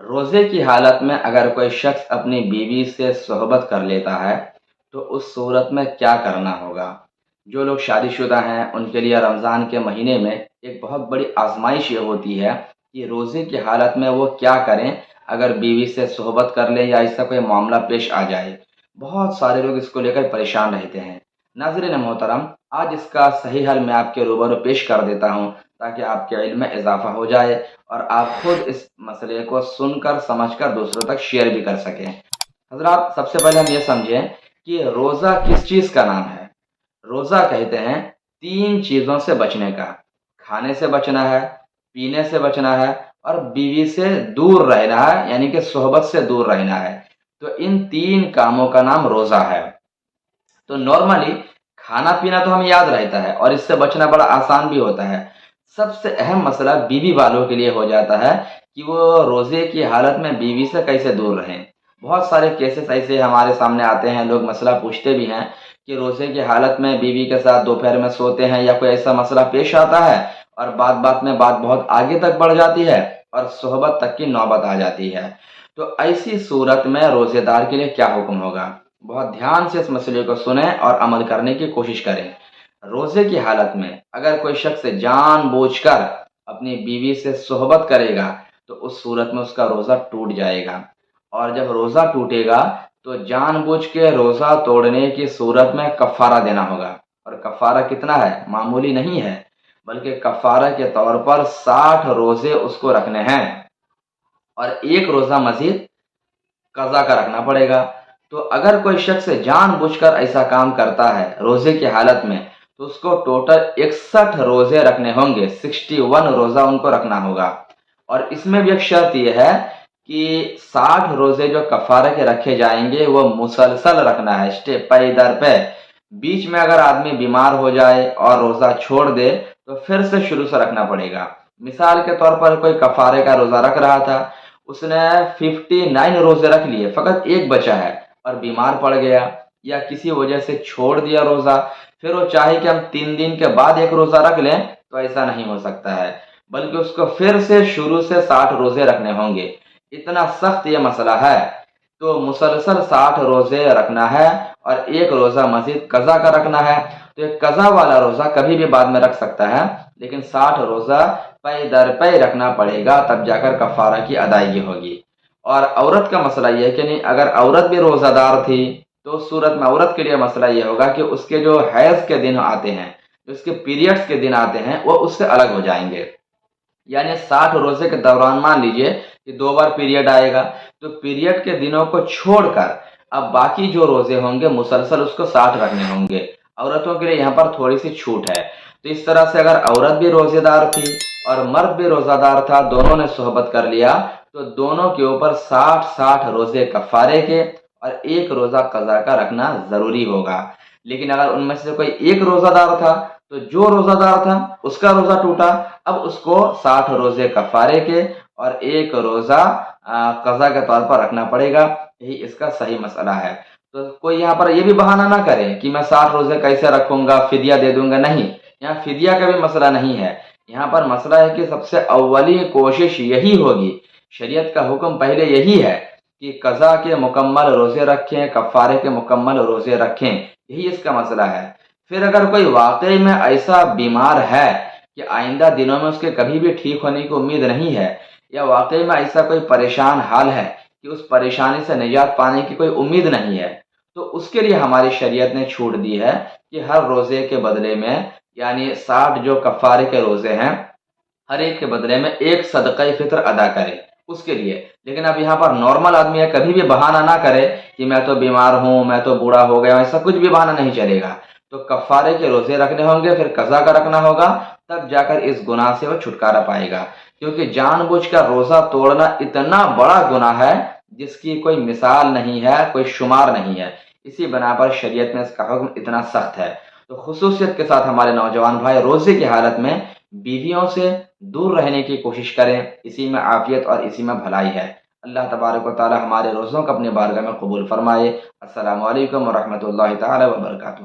روزے کی حالت میں اگر کوئی شخص اپنی بیوی سے صحبت کر لیتا ہے تو اس صورت میں کیا کرنا ہوگا؟ جو لوگ شادی شدہ ہیں ان کے لیے رمضان کے مہینے میں ایک بہت بڑی آزمائش یہ ہوتی ہے کہ روزے کی حالت میں وہ کیا کریں اگر بیوی سے صحبت کر لیں یا ایسا کوئی معاملہ پیش آ جائے۔ بہت سارے لوگ اس کو لے کر پریشان رہتے ہیں۔ ناظرین محترم، آج اس کا صحیح حل میں آپ کے روبرو پیش کر دیتا ہوں تاکہ آپ کے علم میں اضافہ ہو جائے اور آپ خود اس مسئلے کو سن کر سمجھ کر دوسروں تک شیئر بھی کر سکیں۔ حضرات، سب سے پہلے ہم یہ سمجھیں کہ روزہ کس چیز کا نام ہے۔ روزہ کہتے ہیں تین چیزوں سے بچنے کا: کھانے سے بچنا ہے، پینے سے بچنا ہے اور بیوی سے دور رہنا ہے، یعنی کہ صحبت سے دور رہنا ہے۔ تو ان تین کاموں کا نام روزہ ہے۔ تو نارملی کھانا پینا تو ہمیں یاد رہتا ہے اور اس سے بچنا بڑا آسان بھی ہوتا ہے۔ سب سے اہم مسئلہ بیوی والوں کے لیے ہو جاتا ہے کہ وہ روزے کی حالت میں بیوی سے کیسے دور رہیں۔ بہت سارے کیسز ایسے ہمارے سامنے آتے ہیں، لوگ مسئلہ پوچھتے بھی ہیں کہ روزے کی حالت میں بیوی کے ساتھ دوپہر میں سوتے ہیں یا کوئی ایسا مسئلہ پیش آتا ہے اور بات بات میں بات بہت آگے تک بڑھ جاتی ہے اور صحبت تک کی نوبت آ جاتی ہے۔ تو ایسی صورت میں روزے دار کے لیے کیا حکم ہوگا؟ بہت دھیان سے اس مسئلے کو سنیں اور عمل کرنے کی کوشش کریں۔ روزے کی حالت میں اگر کوئی شخص جان بوجھ کر اپنی بیوی سے صحبت کرے گا تو اس صورت میں اس کا روزہ ٹوٹ جائے گا، اور جب روزہ ٹوٹے گا تو جان بوجھ کے روزہ توڑنے کی صورت میں کفارہ دینا ہوگا۔ اور کفارہ کتنا ہے؟ معمولی نہیں ہے، بلکہ کفارہ کے طور پر 60 روزے اس کو رکھنے ہیں اور ایک روزہ مزید قضا کا رکھنا پڑے گا۔ تو اگر کوئی شخص جان بوجھ کر ایسا کام کرتا ہے روزے کی حالت میں تو اس کو ٹوٹل 61 روزے رکھنے ہوں گے، 61 روزہ ان کو رکھنا ہوگا۔ اور اس میں بھی ایک شرط یہ ہے کہ 60 روزے جو کفارہ کے رکھے جائیں گے وہ مسلسل رکھنا ہے، اسٹیپ پے در پہ۔ بیچ میں اگر آدمی بیمار ہو جائے اور روزہ چھوڑ دے تو پھر سے شروع سے رکھنا پڑے گا۔ مثال کے طور پر کوئی کفارے کا روزہ رکھ رہا تھا، اس نے 59 روزے رکھ لیے، فقط ایک بچا ہے اور بیمار پڑ گیا یا کسی وجہ سے چھوڑ دیا روزہ، پھر وہ چاہے کہ ہم 3 دن کے بعد ایک روزہ رکھ لیں تو ایسا نہیں ہو سکتا ہے، بلکہ اس کو پھر سے شروع سے 60 روزے رکھنے ہوں گے۔ اتنا سخت یہ مسئلہ ہے، تو مسلسل 60 روزے رکھنا ہے اور ایک روزہ مزید قضا کا رکھنا ہے۔ تو یہ قضا والا روزہ کبھی بھی بعد میں رکھ سکتا ہے، لیکن 60 روزہ پے در پے رکھنا پڑے گا، تب جا کر کفارہ کی ادائیگی ہوگی۔ اور عورت کا مسئلہ یہ ہے کہ نہیں، اگر عورت بھی روزہ دار تھی تو اس صورت میں عورت کے لیے مسئلہ یہ ہوگا کہ اس کے جو حیض کے دن آتے ہیں، اس کے پیریڈز کے دن آتے ہیں، وہ اس سے الگ ہو جائیں گے۔ یعنی 60 روزے کے دوران مان لیجئے کہ 2 بار پیریڈ آئے گا، تو پیریڈ کے دنوں کو چھوڑ کر اب باقی جو روزے ہوں گے مسلسل اس کو 60 رکھنے ہوں گے۔ عورتوں کے لیے یہاں پر تھوڑی سی چھوٹ ہے۔ تو اس طرح سے اگر عورت بھی روزے دار تھی اور مرد بھی روزہ دار تھا، دونوں نے صحبت کر لیا، تو دونوں کے اوپر 60 روزے کفارے کے اور ایک روزہ قضا کا رکھنا ضروری ہوگا۔ لیکن اگر ان میں سے کوئی ایک روزہ دار تھا تو جو روزہ دار تھا اس کا روزہ ٹوٹا، اب اس کو 60 روزے کفارے کے اور ایک روزہ قضا کے طور پر رکھنا پڑے گا۔ یہی اس کا صحیح مسئلہ ہے۔ تو کوئی یہاں پر یہ بھی بہانہ نہ کرے کہ میں 60 روزے کیسے رکھوں گا، فدیہ دے دوں گا، نہیں، یہاں فدیہ کا بھی مسئلہ نہیں ہے۔ یہاں پر مسئلہ ہے کہ سب سے اولی کوشش یہی ہوگی، شریعت کا حکم پہلے یہی ہے کہ قضا کے مکمل روزے رکھیں، کفارے کے مکمل روزے رکھیں، یہی اس کا مسئلہ ہے۔ پھر اگر کوئی واقعی میں ایسا بیمار ہے کہ آئندہ دنوں میں اس کے کبھی بھی ٹھیک ہونے کی امید نہیں ہے، یا واقعی میں ایسا کوئی پریشان حال ہے کہ اس پریشانی سے نجات پانے کی کوئی امید نہیں ہے، تو اس کے لیے ہماری شریعت نے چھوٹ دی ہے کہ ہر روزے کے بدلے میں، یعنی 60 جو کفارے کے روزے ہیں، ہر ایک کے بدلے میں ایک صدقہ فطر ادا کرے اس کے لیے۔ لیکن اب یہاں پر نارمل آدمی ہے، کبھی بھی بہانہ نہ کرے کہ میں تو بیمار ہوں، میں تو بوڑھا ہو گیا ہوں، ایسا کچھ بھی بہانہ نہیں چلے گا۔ تو کفارے کے روزے رکھنے ہوں گے، پھر قضا کا رکھنا ہوگا، تب جا کر اس گناہ سے وہ چھٹکارا پائے گا۔ کیونکہ جان بوجھ کر روزہ توڑنا اتنا بڑا گناہ ہے جس کی کوئی مثال نہیں ہے، کوئی شمار نہیں ہے۔ اسی بنا پر شریعت میں اس کا حکم اتنا سخت ہے۔ تو خصوصیت کے ساتھ ہمارے نوجوان بھائی روزے کی حالت میں بیویوں سے دور رہنے کی کوشش کریں، اسی میں عافیت اور اسی میں بھلائی ہے۔ اللہ تبارک و تعالی ہمارے روزوں کو اپنے بارگاہ میں قبول فرمائے۔ السلام علیکم ورحمۃ اللہ تعالی وبرکاتہ۔